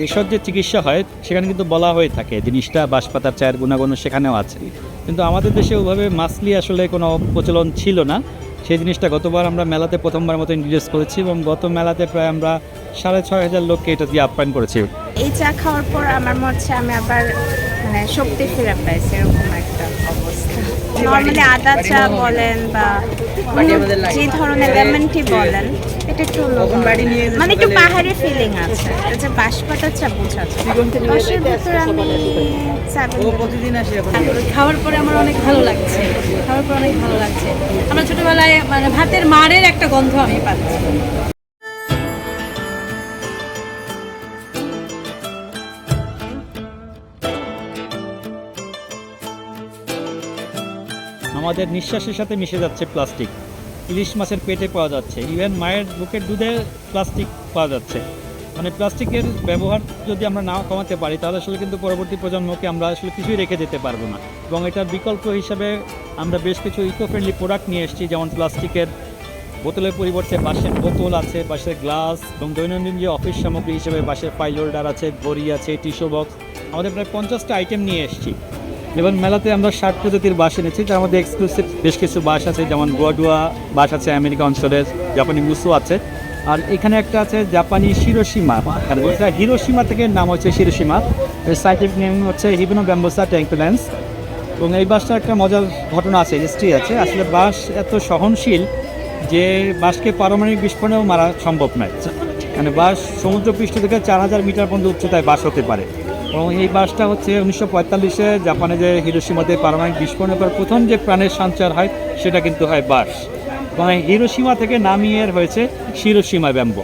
ভেষজ যে চিকিৎসা হয় সেখানে কিন্তু বলা হয়ে থাকে জিনিসটা বাঁশপাতার চায়ের গুণাগুণ সেখানেও আছে, কিন্তু আমাদের দেশে ওইভাবে মাছলি আসলে কোনো প্রচলন ছিল না। সেই জিনিসটা গতবার আমরা মেলাতে প্রথমবার মতো ইন্ট্রোডিউস করেছি এবং গত মেলাতে প্রায় আমরা 6,500 লোককে এটা দিয়ে আপ্যায়ন করেছি। এই চা খাওয়ার পর আমার মনে হচ্ছে আমি আবার শক্তি ফিরে পাইছি, এরকম একটা অবস্থা। নর্মালি আদা চা বলেন বা যে ধরনের লেমন টি বলেন, এটা একটু মানে একটু পাহাড়ি ফিলিং আছে। এটা যে বাঁশপাতার চা বোঝাচ্ছে। দশের ভিতরে আমি প্রতিদিন আসি খাওয়ার পরে আমার অনেক ভালো লাগছে। আমরা ছোটবেলায় মানে ভাতের মাড়ের একটা গন্ধ আমি পাচ্ছি। আমাদের নিঃশ্বাসের সাথে মিশে যাচ্ছে প্লাস্টিক, ইলিশ মাছের পেটে পাওয়া যাচ্ছে, ইভেন মায়ের বুকের দুধে প্লাস্টিক পাওয়া যাচ্ছে। মানে প্লাস্টিকের ব্যবহার যদি আমরা না কমাতে পারি তাহলে আসলে কিন্তু পরবর্তী প্রজন্মকে আমরা আসলে কিছুই রেখে যেতে পারবো না। এবং এটার বিকল্প হিসাবে আমরা বেশ কিছু ইকো ফ্রেন্ডলি প্রোডাক্ট নিয়ে এসেছি, যেমন প্লাস্টিকের বোতলের পরিবর্তে বাঁশের বোতল আছে, বাঁশের গ্লাস, এবং দৈনন্দিন যে অফিস সামগ্রী হিসেবে বাঁশের ফাইল হোল্ডার আছে, ঘড়ি আছে, টিস্যু বক্স, আমাদের প্রায় 50টা আইটেম নিয়ে এসেছি। এবং মেলাতে আমরা 60 প্রজাতির বাঁশ এনেছি, তার মধ্যে এক্সক্লুসিভ বেশ কিছু বাঁশ আছে, যেমন গোয়াডুয়া বাঁশ আছে আমেরিকা অঞ্চলের, জাপানি মুসু আছে, আর এখানে একটা আছে জাপানি শিরোশিমা। এটা হিরোশিমা থেকে নাম হচ্ছে শিরোশিমা, এর সাইন্টিফিক নেম হচ্ছে হিবিনো ব্যাম্বোসা ট্যাঙ্কুল্যান্স। এবং এই বাঁশটা একটা মজার ঘটনা আছে, হিস্ট্রি আছে। আসলে বাঁশ এত সহনশীল যে বাঁশকে পারমাণবিক বিস্ফোরণেও মারা সম্ভব নয়। মানে বাঁশ সমুদ্রপৃষ্ঠ থেকে 4,000 মিটার পর্যন্ত উচ্চতায় বাঁশ হতে পারে। এবং এই বাঁশটা হচ্ছে 1945-এ জাপানে যে হিরোশিমাতে পারমাণবিক বিস্ফোরণের পর প্রথম যে প্রাণের সঞ্চার হয় সেটা কিন্তু হয় বাঁশ। এবং হিরোশিমা থেকে নামিয়ে হয়েছে শিরোশিমা ব্যাম্বো।